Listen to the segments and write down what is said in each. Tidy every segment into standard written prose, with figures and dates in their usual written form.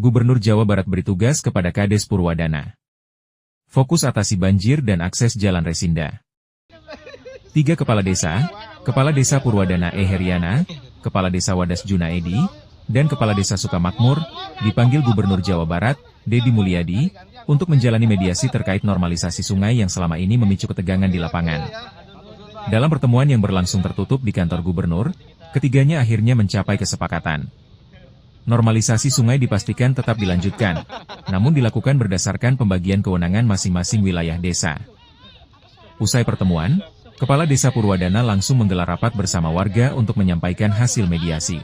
Gubernur Jawa Barat beri tugas kepada Kades Purwadana. Fokus atasi banjir dan akses jalan Resinda. 3 Kepala Desa Purwadana E. Heryana, Kepala Desa Wadas Junaedi, dan Kepala Desa Sukamakmur, dipanggil Gubernur Jawa Barat, Deddy Mulyadi, untuk menjalani mediasi terkait normalisasi sungai yang selama ini memicu ketegangan di lapangan. Dalam pertemuan yang berlangsung tertutup di kantor Gubernur, ketiganya akhirnya mencapai kesepakatan. Normalisasi sungai dipastikan tetap dilanjutkan, namun dilakukan berdasarkan pembagian kewenangan masing-masing wilayah desa. Usai pertemuan, Kepala Desa Purwadana langsung menggelar rapat bersama warga untuk menyampaikan hasil mediasi.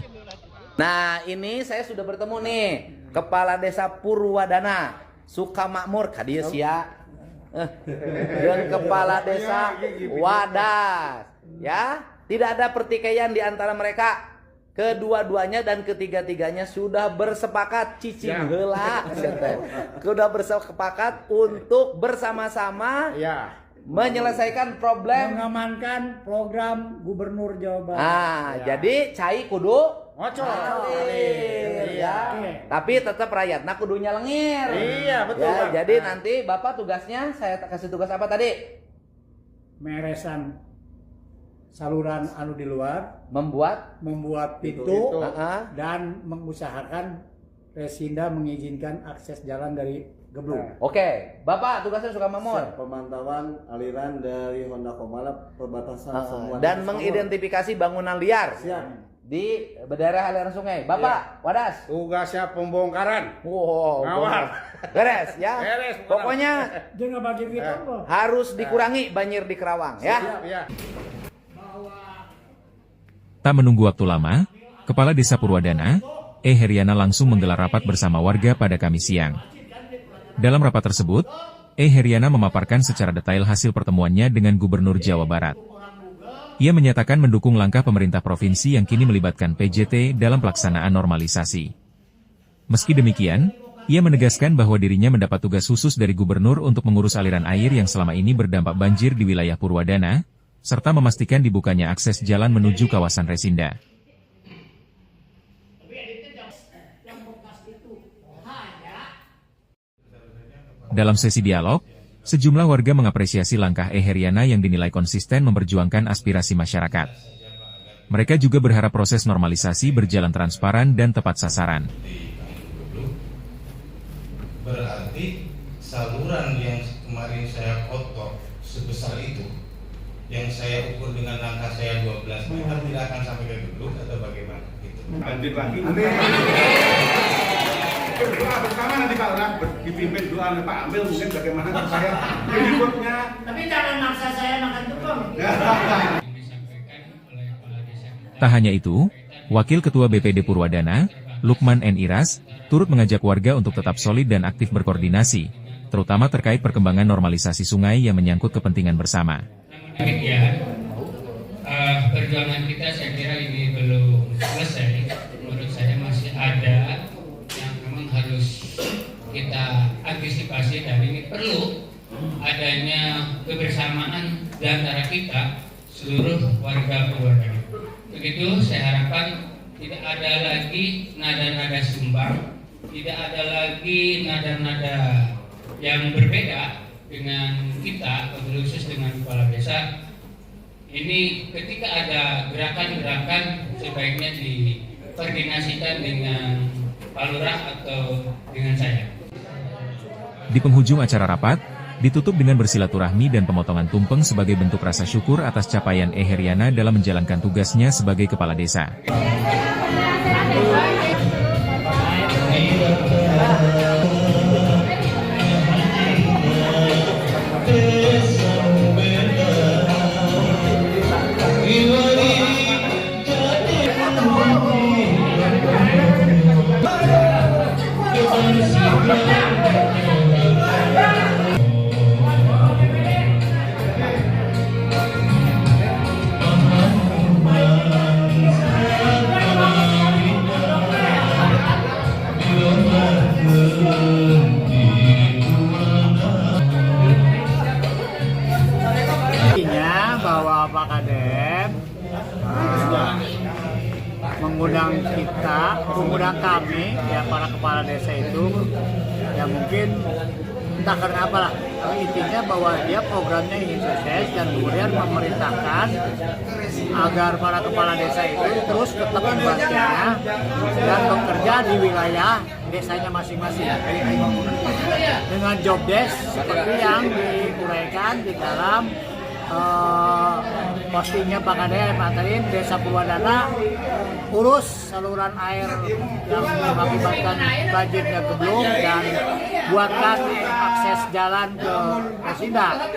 Nah, ini saya sudah bertemu nih, Kepala Desa Purwadana, Sukamakmur, kadieu sia. Dan Kepala Desa Wadas, ya. Tidak ada pertikaian di antara mereka. Kedua-duanya dan ketiga-tiganya sudah bersepakat cicing heula. Sudah bersepakat untuk bersama-sama menyelesaikan problem, mengamankan program Gubernur Jawa Barat. Jadi cai kudu ngalir, ya. Tapi tetap rakyatna kudunya lengir. Iya, betul. Ya, jadi nanti Bapak tugasnya, saya kasih tugas apa tadi? Meresan saluran anu di luar, membuat pintu. Dan mengusahakan Resinda mengizinkan akses jalan dari Geblung. Oke, Bapak tugasnya Sukamakmur. Pemantauan aliran dari Honda Komala perbatasan semua. Dan mengidentifikasi bangunan liar. Di daerah aliran sungai. Bapak, Wadas. Tugasnya pembongkaran. Ngawal. Beres ya. Beres. Pokoknya Jangan bagi kita harus dikurangi banjir di Kerawang ya. Tak menunggu waktu lama, Kepala Desa Purwadana, E. Heryana langsung menggelar rapat bersama warga pada Kamis siang. Dalam rapat tersebut, E. Heryana memaparkan secara detail hasil pertemuannya dengan Gubernur Jawa Barat. Ia menyatakan mendukung langkah pemerintah provinsi yang kini melibatkan PJT dalam pelaksanaan normalisasi. Meski demikian, ia menegaskan bahwa dirinya mendapat tugas khusus dari Gubernur untuk mengurus aliran air yang selama ini berdampak banjir di wilayah Purwadana, serta memastikan dibukanya akses jalan menuju kawasan Resinda. Dalam sesi dialog, sejumlah warga mengapresiasi langkah E. Heryana yang dinilai konsisten memperjuangkan aspirasi masyarakat. Mereka juga berharap proses normalisasi berjalan transparan dan tepat sasaran. Berarti saluran yang kemarin saya kotor sebesar itu, yang saya ukur dengan langkah saya 12 meter, tidak akan sampai ke Geblung atau bagaimana? Gitu. Lanjut lagi. Doa bersama nanti Pak Orang dipimpin doa oleh Pak Amil, mungkin bagaimana saya berikutnya. Tapi jangan maksa saya makan tukang. Tak hanya itu, Wakil Ketua BPD Purwadana, Lukman N. Iras, turut mengajak warga untuk tetap solid dan aktif berkoordinasi, terutama terkait perkembangan normalisasi sungai yang menyangkut kepentingan bersama. Perjuangan kita saya kira ini belum selesai. Menurut saya masih ada yang memang harus kita antisipasi, dan ini perlu adanya kebersamaan di antara kita seluruh warga Purwadana. Begitu saya harapkan tidak ada lagi nada-nada sumbang, tidak ada lagi nada-nada yang berbeda dengan kita, khusus dengan kepala desa. Ini ketika ada gerakan-gerakan sebaiknya dikoordinasikan dengan Pak Lurah atau dengan saya. Di penghujung acara rapat, ditutup dengan bersilaturahmi dan pemotongan tumpeng sebagai bentuk rasa syukur atas capaian E. Heryana dalam menjalankan tugasnya sebagai kepala desa. mengundang kami, ya para kepala desa itu, ya mungkin entah karena apalah, intinya bahwa dia programnya ingin sukses dan kemudian memerintahkan agar para kepala desa itu terus tetap bekerja dan bekerja di wilayah desanya masing-masing dengan job desk seperti yang diuraikan di dalam postingnya Pak Kades Materin Desa Purwadana, urus saluran air yang mengakibatkan banjir dan geblung dan buatkan akses jalan ke Resinda.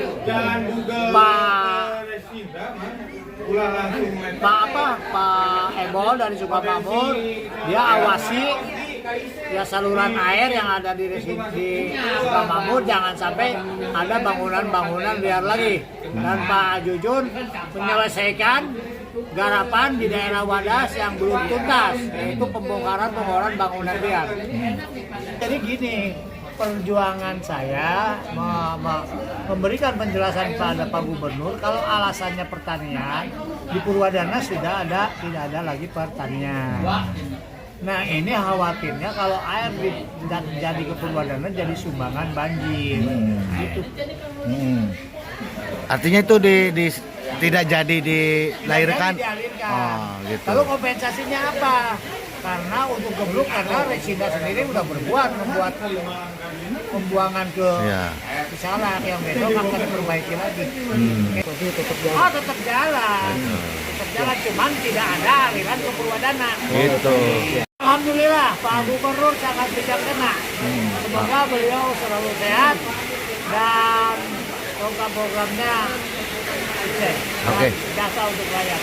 Pak Ebol dari Sukamakmur, dia awasi ya saluran air yang ada di Sukamakmur, jangan sampai ada bangunan-bangunan liar lagi. Dan Pak Jujun menyelesaikan garapan di daerah Wadas yang belum tuntas, yaitu pembongkaran bangunan liar. Jadi gini, perjuangan saya memberikan penjelasan pada Pak Gubernur kalau alasannya pertanian di Purwadana tidak ada lagi pertanian. Nah ini khawatirnya kalau air jadi ke Purwadana jadi sumbangan banjir. Gitu. Artinya itu tidak jadi dilahirkan. Oh, gitu. Lalu kompensasinya apa? Karena untuk gebluk, karena Resinda sendiri udah membuat pembuangan ke sana yang besok akan diperbaiki lagi. Tetap jalan. Cuman tidak ada aliran ke Purwadana. Gitu. Alhamdulillah Pak Gubernur sangat bijaksana. Semoga beliau selalu sehat dan program-programnya jasa untuk rakyat.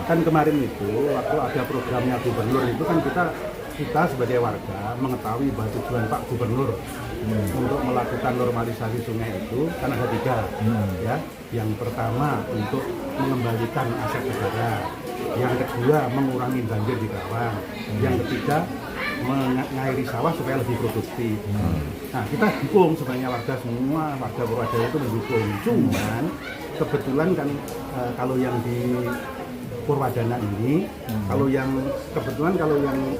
Kan kemarin itu waktu ada programnya gubernur itu kan kita sebagai warga mengetahui bahwa tujuan Pak Gubernur untuk melakukan normalisasi sungai itu kan ada 3 ya. Yang pertama untuk mengembalikan aset negara, yang kedua mengurangi banjir di Karawang, yang ketiga mengairi sawah supaya lebih produktif. Nah kita dukung sebenarnya semua warga Purwadana itu mendukung. Cuman kebetulan kan kalau yang di Purwadana ini, kalau yang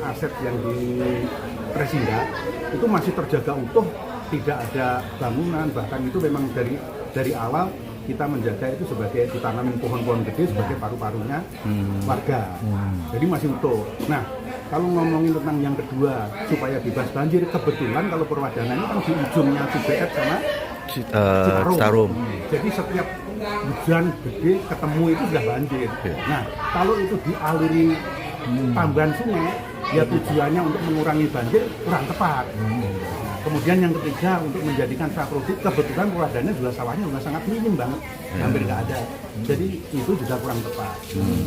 aset yang di Resinda itu masih terjaga utuh, tidak ada bangunan, bahkan itu memang dari awal kita menjaga itu sebagai ditanamin pohon-pohon gede sebagai paru-parunya warga. Jadi masih utuh. Nah, kalau ngomongin tentang yang kedua supaya bebas banjir, kebetulan kalau Purwadana ini kan di ujungnya Cibeet sama Citarum. Jadi setiap hujan gede ketemu itu sudah banjir. Nah, kalau itu dialiri tambahan sungai, ya tujuannya untuk mengurangi banjir kurang tepat. Kemudian yang ketiga untuk menjadikan sawah produktif, kebetulan Purwadana juga sawahnya juga sangat minim banget, hampir nggak ada. Jadi itu juga kurang tepat.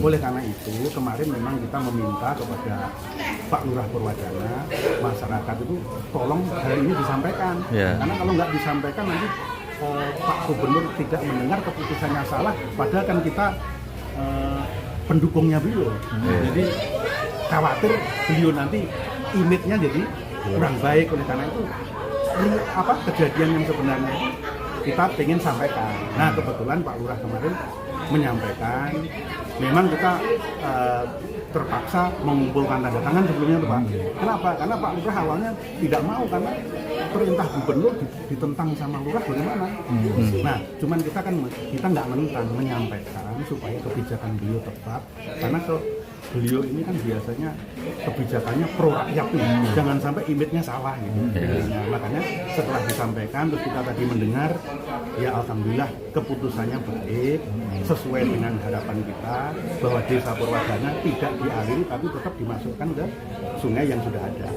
Oleh karena itu kemarin memang kita meminta kepada Pak Lurah Purwadana, masyarakat itu tolong hal ini disampaikan. Karena kalau nggak disampaikan nanti Pak Gubernur tidak mendengar keputusannya salah, padahal kan kita pendukungnya beliau. Jadi khawatir beliau nanti image-nya jadi kurang baik. Oleh karena itu ini kejadian yang sebenarnya kita ingin sampaikan. Nah kebetulan Pak Lurah kemarin menyampaikan, memang kita terpaksa mengumpulkan tanda tangan sebelumnya Pak. Kenapa? Karena Pak Lurah awalnya tidak mau karena perintah gubernur ditentang sama lurah bagaimana? Nah, cuman kita nggak menentang, menyampaikan supaya kebijakan beliau tepat. Karena beliau ini kan biasanya kebijakannya pro rakyat tuh, jangan sampai image-nya salah gitu. Nah, makanya setelah disampaikan terus kita tadi mendengar, ya alhamdulillah keputusannya baik, sesuai dengan harapan kita bahwa Desa Purwadana tidak dialiri tapi tetap dimasukkan ke sungai yang sudah ada.